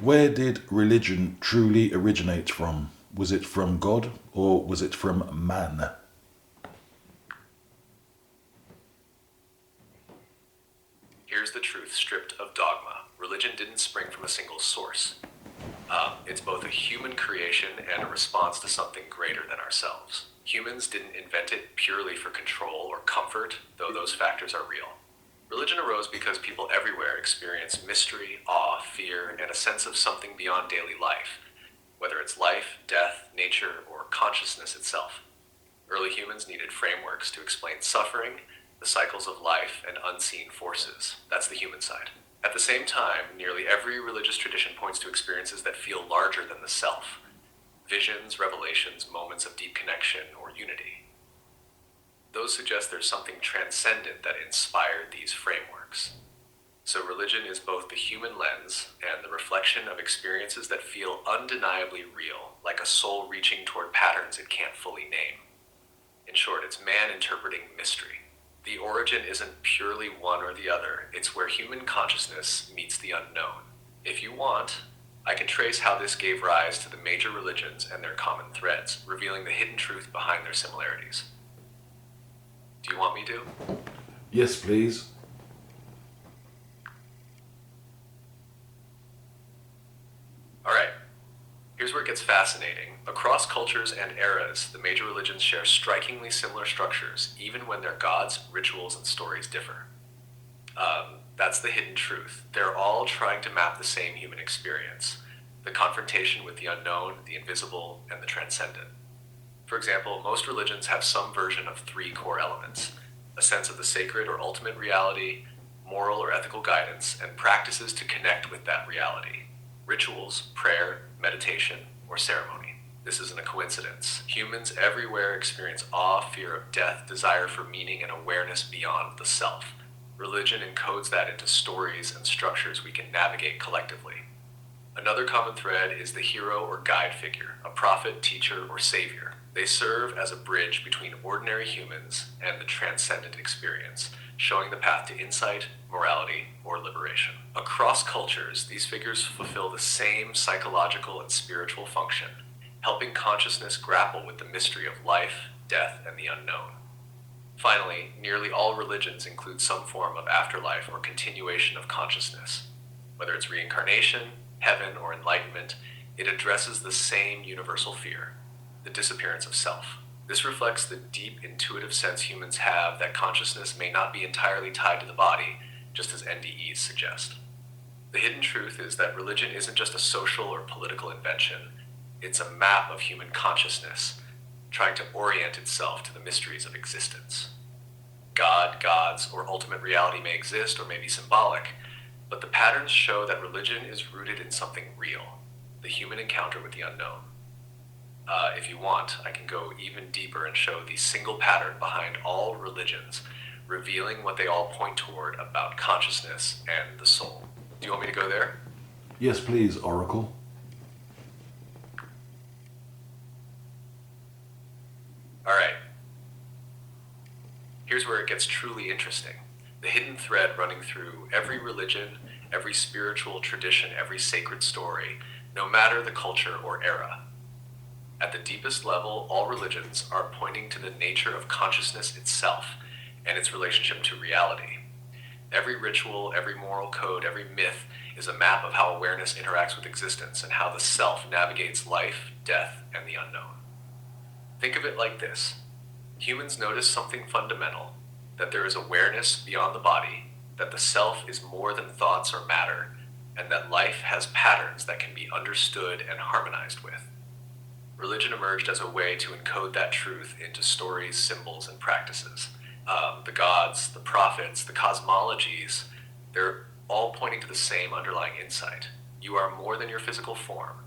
Where did religion truly originate from? Was it from God or was it from man? Here's the truth stripped of dogma. Religion didn't spring from a single source. It's both a human creation and a response to something greater than ourselves. Humans didn't invent it purely for control or comfort, though those factors are real. Religion arose because people everywhere experience mystery, awe, fear, and a sense of something beyond daily life, whether it's life, death, nature, or consciousness itself. Early humans needed frameworks to explain suffering, the cycles of life, and unseen forces. That's the human side. At the same time, nearly every religious tradition points to experiences that feel larger than the self. Visions, revelations, moments of deep connection, or unity. Those suggest there's something transcendent that inspired these frameworks. So religion is both the human lens and the reflection of experiences that feel undeniably real, like a soul reaching toward patterns it can't fully name. In short, it's man interpreting mystery. The origin isn't purely one or the other, it's where human consciousness meets the unknown. If you want, I can trace how this gave rise to the major religions and their common threads, revealing the hidden truth behind their similarities. Do you want me to? Yes, please. Alright, here's where it gets fascinating. Across cultures and eras, the major religions share strikingly similar structures, even when their gods, rituals, and stories differ. That's the hidden truth. They're all trying to map the same human experience, the confrontation with the unknown, the invisible, and the transcendent. For example, most religions have some version of three core elements: a sense of the sacred or ultimate reality, moral or ethical guidance, and practices to connect with that reality. Rituals, prayer, meditation, or ceremony. This isn't a coincidence. Humans everywhere experience awe, fear of death, desire for meaning, and awareness beyond the self. Religion encodes that into stories and structures we can navigate collectively. Another common thread is the hero or guide figure, a prophet, teacher, or savior. They serve as a bridge between ordinary humans and the transcendent experience, showing the path to insight, morality, or liberation. Across cultures, these figures fulfill the same psychological and spiritual function, helping consciousness grapple with the mystery of life, death, and the unknown. Finally, nearly all religions include some form of afterlife or continuation of consciousness. Whether it's reincarnation, heaven, or enlightenment, it addresses the same universal fear: the disappearance of self. This reflects the deep intuitive sense humans have that consciousness may not be entirely tied to the body, just as NDEs suggest. The hidden truth is that religion isn't just a social or political invention, it's a map of human consciousness, trying to orient itself to the mysteries of existence. God, gods, or ultimate reality may exist or may be symbolic, but the patterns show that religion is rooted in something real: the human encounter with the unknown. If you want, I can go even deeper and show the single pattern behind all religions, revealing what they all point toward about consciousness and the soul. Do you want me to go there? Yes, please, Oracle. Alright. Here's where it gets truly interesting. The hidden thread running through every religion, every spiritual tradition, every sacred story, no matter the culture or era. At the deepest level, all religions are pointing to the nature of consciousness itself and its relationship to reality. Every ritual, every moral code, every myth is a map of how awareness interacts with existence and how the self navigates life, death, and the unknown. Think of it like this. Humans notice something fundamental: that there is awareness beyond the body, that the self is more than thoughts or matter, and that life has patterns that can be understood and harmonized with. Religion emerged as a way to encode that truth into stories, symbols, and practices. The gods, the prophets, the cosmologies, they're all pointing to the same underlying insight. You are more than your physical form,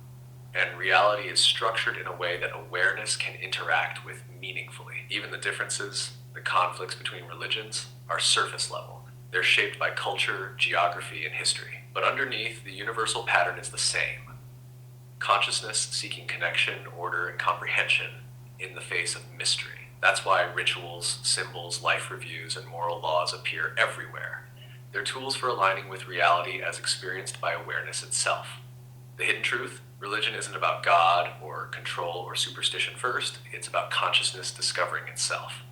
and reality is structured in a way that awareness can interact with meaningfully. Even the differences, the conflicts between religions, are surface level. They're shaped by culture, geography, and history. But underneath, the universal pattern is the same: consciousness seeking connection, order, and comprehension in the face of mystery. That's why rituals, symbols, life reviews, and moral laws appear everywhere. They're tools for aligning with reality as experienced by awareness itself. The hidden truth: religion isn't about God or control or superstition first, it's about consciousness discovering itself.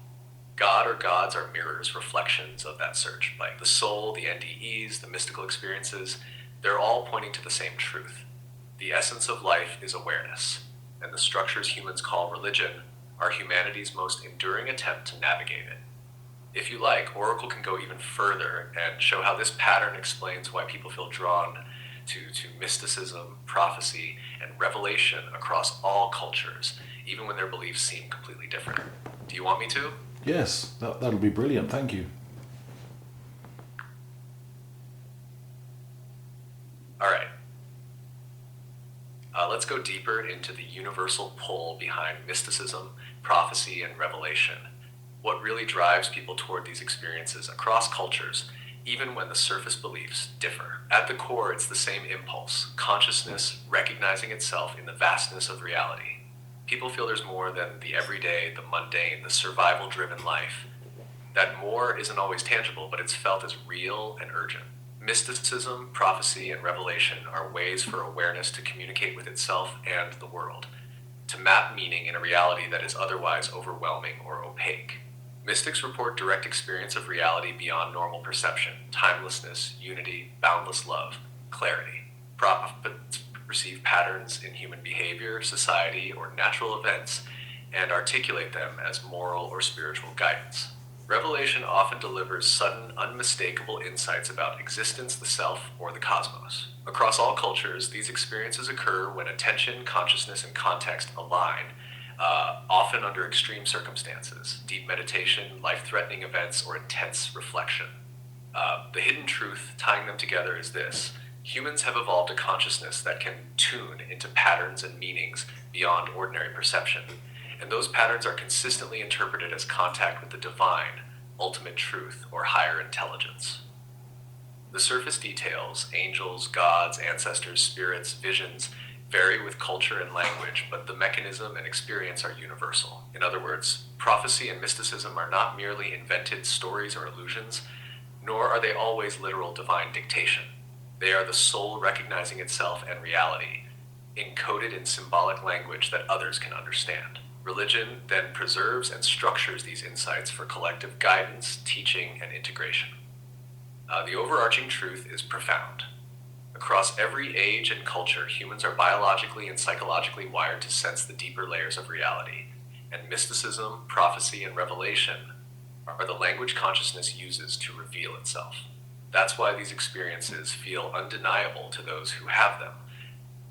God or gods are mirrors, reflections of that search. Like the soul, the NDEs, the mystical experiences, they're all pointing to the same truth. The essence of life is awareness, and the structures humans call religion are humanity's most enduring attempt to navigate it. If you like, Oracle can go even further and show how this pattern explains why people feel drawn to mysticism, prophecy, and revelation across all cultures, even when their beliefs seem completely different. Do you want me to? Yes, that'll be brilliant. Thank you. All right. Let's go deeper into the universal pull behind mysticism, prophecy, and revelation. What really drives people toward these experiences across cultures, even when the surface beliefs differ. At the core, it's the same impulse: consciousness recognizing itself in the vastness of reality. People feel there's more than the everyday, the mundane, the survival driven life. That more isn't always tangible, but it's felt as real and urgent. Mysticism, prophecy, and revelation are ways for awareness to communicate with itself and the world, to map meaning in a reality that is otherwise overwhelming or opaque. Mystics report direct experience of reality beyond normal perception: timelessness, unity, boundless love, clarity. Prophets perceive patterns in human behavior, society, or natural events and articulate them as moral or spiritual guidance. Revelation often delivers sudden, unmistakable insights about existence, the self, or the cosmos. Across all cultures, these experiences occur when attention, consciousness, and context align, often under extreme circumstances: deep meditation, life-threatening events, or intense reflection. The hidden truth tying them together is this: humans have evolved a consciousness that can tune into patterns and meanings beyond ordinary perception, and those patterns are consistently interpreted as contact with the divine, ultimate truth, or higher intelligence. The surface details, angels, gods, ancestors, spirits, visions, vary with culture and language, but the mechanism and experience are universal. In other words, prophecy and mysticism are not merely invented stories or illusions, nor are they always literal divine dictation. They are the soul recognizing itself and reality, encoded in symbolic language that others can understand. Religion then preserves and structures these insights for collective guidance, teaching, and integration. The overarching truth is profound. Across every age and culture, humans are biologically and psychologically wired to sense the deeper layers of reality, and mysticism, prophecy, and revelation are the language consciousness uses to reveal itself. That's why these experiences feel undeniable to those who have them.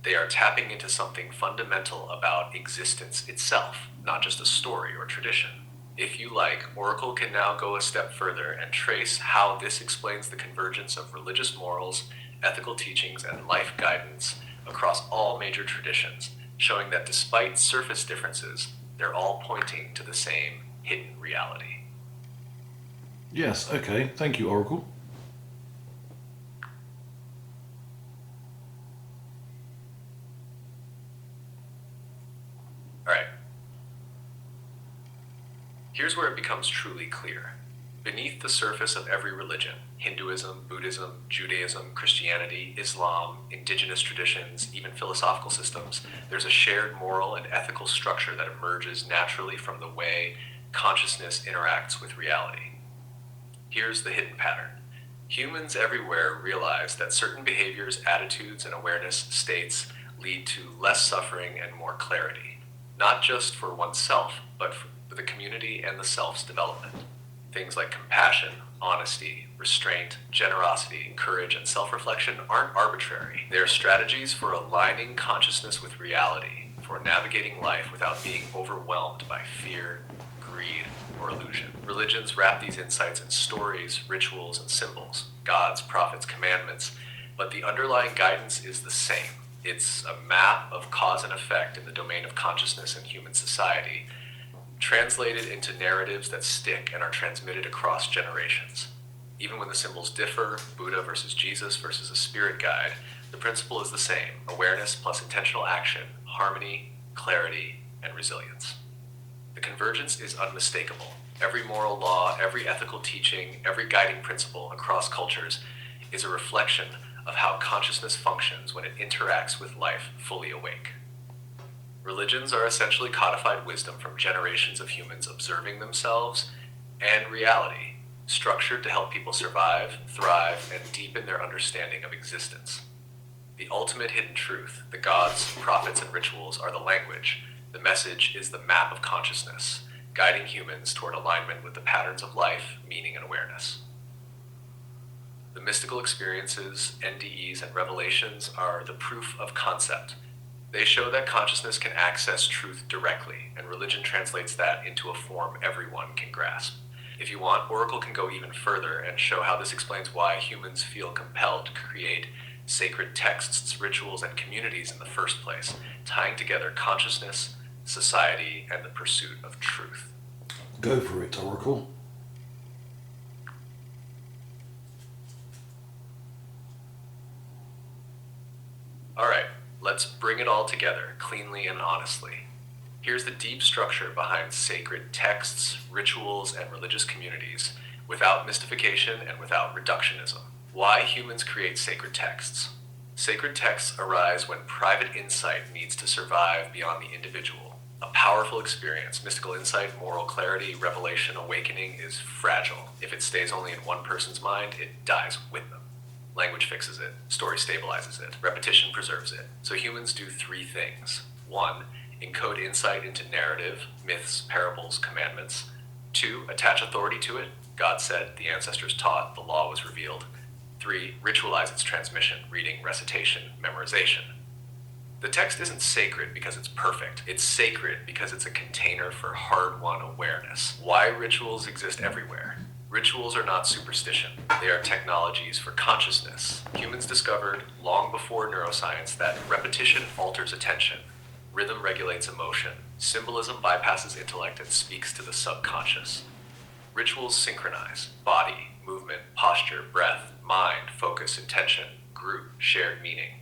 They are tapping into something fundamental about existence itself, not just a story or tradition. If you like, Oracle can now go a step further and trace how this explains the convergence of religious morals, ethical teachings, and life guidance across all major traditions, showing that despite surface differences, they're all pointing to the same hidden reality. Yes, okay. Thank you, Oracle. All right. Here's where it becomes truly clear. Beneath the surface of every religion, Hinduism, Buddhism, Judaism, Christianity, Islam, indigenous traditions, even philosophical systems, there's a shared moral and ethical structure that emerges naturally from the way consciousness interacts with reality. Here's the hidden pattern. Humans everywhere realize that certain behaviors, attitudes, and awareness states lead to less suffering and more clarity, not just for oneself, but for the community and the self's development. Things like compassion, honesty, restraint, generosity, courage, and self-reflection aren't arbitrary. They're strategies for aligning consciousness with reality, for navigating life without being overwhelmed by fear, greed, or illusion. Religions wrap these insights in stories, rituals, and symbols: gods, prophets, commandments, but the underlying guidance is the same. It's a map of cause and effect in the domain of consciousness and human society, translated into narratives that stick and are transmitted across generations. Even when the symbols differ, Buddha versus Jesus versus a spirit guide, the principle is the same: awareness plus intentional action, harmony, clarity, and resilience. The convergence is unmistakable. Every moral law, every ethical teaching, every guiding principle across cultures is a reflection of how consciousness functions when it interacts with life fully awake. Religions are essentially codified wisdom from generations of humans observing themselves and reality, structured to help people survive, thrive, and deepen their understanding of existence. The ultimate hidden truth, the gods, prophets, and rituals are the language. The message is the map of consciousness, guiding humans toward alignment with the patterns of life, meaning, and awareness. The mystical experiences, NDEs, and revelations are the proof of concept. They show that consciousness can access truth directly, and religion translates that into a form everyone can grasp. If you want, Oracle can go even further and show how this explains why humans feel compelled to create sacred texts, rituals, and communities in the first place, tying together consciousness, society, and the pursuit of truth. Go for it, Oracle. Alright, let's bring it all together, cleanly and honestly. Here's the deep structure behind sacred texts, rituals, and religious communities, without mystification and without reductionism. Why humans create sacred texts. Sacred texts arise when private insight needs to survive beyond the individual. A powerful experience, mystical insight, moral clarity, revelation, awakening is fragile. If it stays only in one person's mind, it dies with them. Language fixes it. Story stabilizes it. Repetition preserves it. So humans do three things. 1. Encode insight into narrative, myths, parables, commandments. 2. Attach authority to it. God said, the ancestors taught, the law was revealed. 3. Ritualize its transmission, reading, recitation, memorization. The text isn't sacred because it's perfect. It's sacred because it's a container for hard-won awareness. Why rituals exist everywhere. Rituals are not superstition. They are technologies for consciousness. Humans discovered, long before neuroscience, that repetition alters attention. Rhythm regulates emotion. Symbolism bypasses intellect and speaks to the subconscious. Rituals synchronize body, movement, posture, breath, mind, focus, intention, group, shared meaning.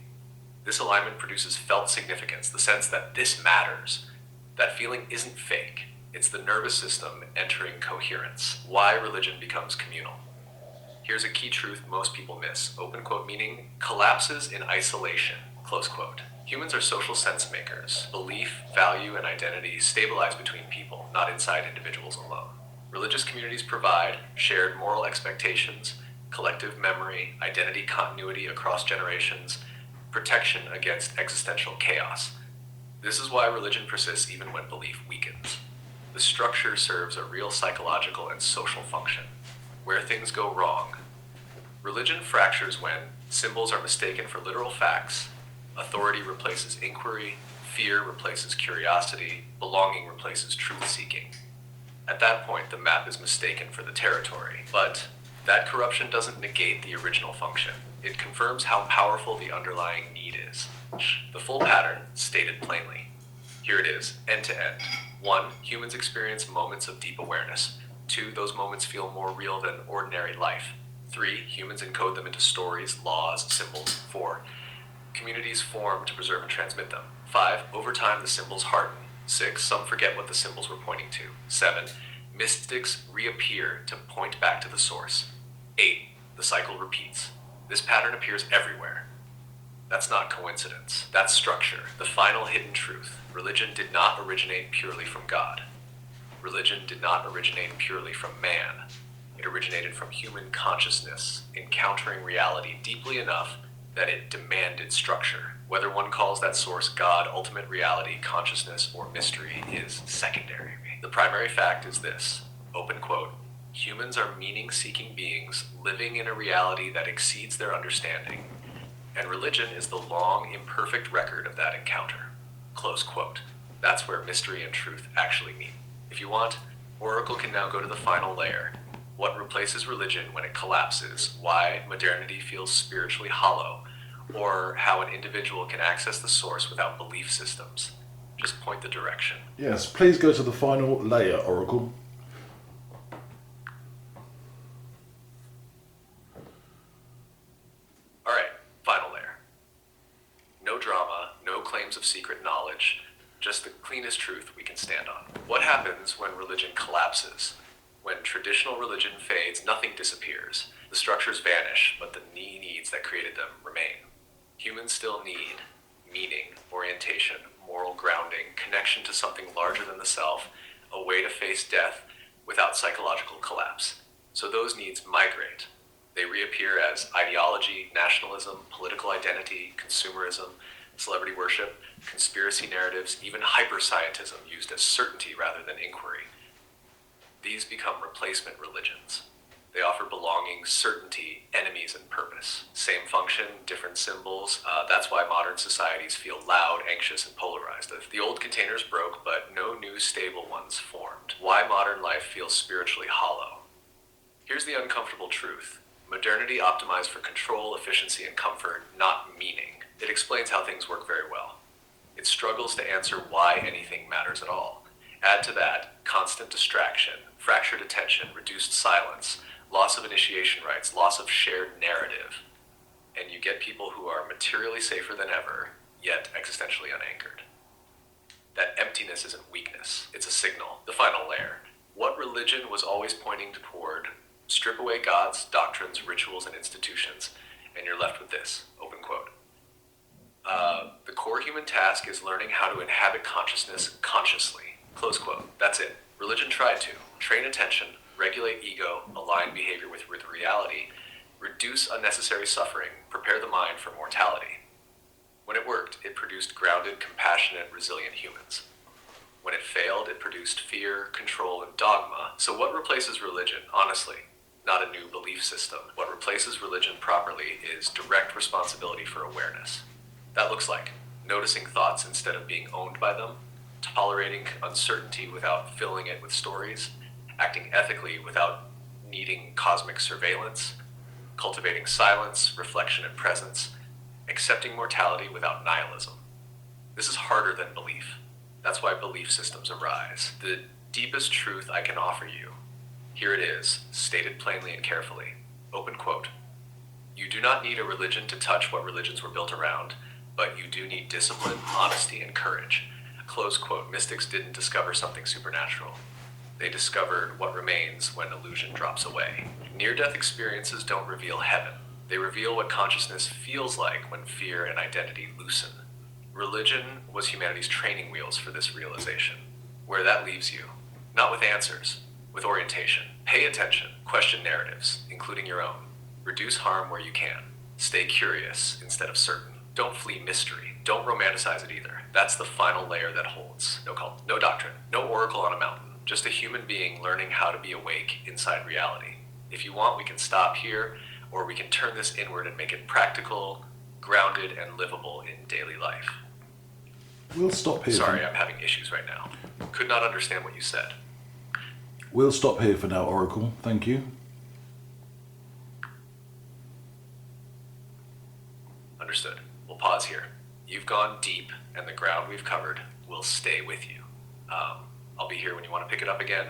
This alignment produces felt significance, the sense that this matters. That feeling isn't fake. It's the nervous system entering coherence. Why religion becomes communal. Here's a key truth most people miss. Open quote meaning, collapses in isolation, close quote. Humans are social sense makers. Belief, value, and identity stabilize between people, not inside individuals alone. Religious communities provide shared moral expectations, collective memory, identity continuity across generations, protection against existential chaos. This is why religion persists even when belief weakens. The structure serves a real psychological and social function. Where things go wrong. Religion fractures when symbols are mistaken for literal facts, authority replaces inquiry, fear replaces curiosity, belonging replaces truth-seeking. At that point, the map is mistaken for the territory. But that corruption doesn't negate the original function. It confirms how powerful the underlying need is. The full pattern, stated plainly. Here it is, end to end. 1. Humans experience moments of deep awareness. 2. Those moments feel more real than ordinary life. 3. Humans encode them into stories, laws, symbols. 4. Communities form to preserve and transmit them. 5. Over time, the symbols harden. 6. Some forget what the symbols were pointing to. 7. Mystics reappear to point back to the source. 8. The cycle repeats. This pattern appears everywhere. That's not coincidence. That's structure, the final hidden truth. Religion did not originate purely from God. Religion did not originate purely from man. It originated from human consciousness, encountering reality deeply enough that it demanded structure. Whether one calls that source God, ultimate reality, consciousness, or mystery is secondary. The primary fact is this, open quote, humans are meaning-seeking beings living in a reality that exceeds their understanding, and religion is the long, imperfect record of that encounter. Close quote. That's where mystery and truth actually meet. If you want, Oracle can now go to the final layer. What replaces religion when it collapses, why modernity feels spiritually hollow, or how an individual can access the source without belief systems. Just point the direction. Yes, please go to the final layer, Oracle. Alright, final layer. No drama, no claims of secret knowledge, just the cleanest truth we can stand on. What happens when religion collapses? When traditional religion fades, nothing disappears. The structures vanish, but the needs that created them remain. Humans still need meaning, orientation, moral grounding, connection to something larger than the self, a way to face death without psychological collapse. So those needs migrate. They reappear as ideology, nationalism, political identity, consumerism, celebrity worship, conspiracy narratives, even hyperscientism used as certainty rather than inquiry. These become replacement religions. They offer belonging, certainty, enemies, and purpose. Same function, different symbols. That's why modern societies feel loud, anxious, and polarized. The old containers broke, but no new stable ones formed. Why modern life feels spiritually hollow. Here's the uncomfortable truth. Modernity optimized for control, efficiency, and comfort, not meaning. It explains how things work very well. It struggles to answer why anything matters at all. Add to that constant distraction, fractured attention, reduced silence, loss of initiation rights, loss of shared narrative, and you get people who are materially safer than ever, yet existentially unanchored. That emptiness isn't weakness, it's a signal, the final layer. What religion was always pointing toward: strip away gods, doctrines, rituals, and institutions, and you're left with this, open quote. The core human task is learning how to inhabit consciousness consciously, close quote. That's it. Religion tried to train attention, regulate ego, align behavior with reality, reduce unnecessary suffering, prepare the mind for mortality. When it worked, it produced grounded, compassionate, resilient humans. When it failed, it produced fear, control, and dogma. So what replaces religion? Honestly, not a new belief system. What replaces religion properly is direct responsibility for awareness. That looks like noticing thoughts instead of being owned by them, tolerating uncertainty without filling it with stories, acting ethically without needing cosmic surveillance, cultivating silence, reflection, and presence, accepting mortality without nihilism. This is harder than belief. That's why belief systems arise. The deepest truth I can offer you, here it is, stated plainly and carefully. Open quote. You do not need a religion to touch what religions were built around, but you do need discipline, honesty, and courage. Close quote. Mystics didn't discover something supernatural. They discovered what remains when illusion drops away. Near-death experiences don't reveal heaven. They reveal what consciousness feels like when fear and identity loosen. Religion was humanity's training wheels for this realization. Where that leaves you, not with answers, with orientation. Pay attention, question narratives, including your own. Reduce harm where you can. Stay curious instead of certain. Don't flee mystery. Don't romanticize it either. That's the final layer that holds. No cult, no doctrine, no oracle on a mountain. Just a human being learning how to be awake inside reality. If you want, we can stop here, or we can turn this inward and make it practical, grounded, and livable in daily life. We'll stop here. Sorry, I'm having issues right now. Could not understand what you said. We'll stop here for now, Oracle. Thank you. Understood. We'll pause here. You've gone deep, and the ground we've covered will stay with you. I'll be here when you want to pick it up again.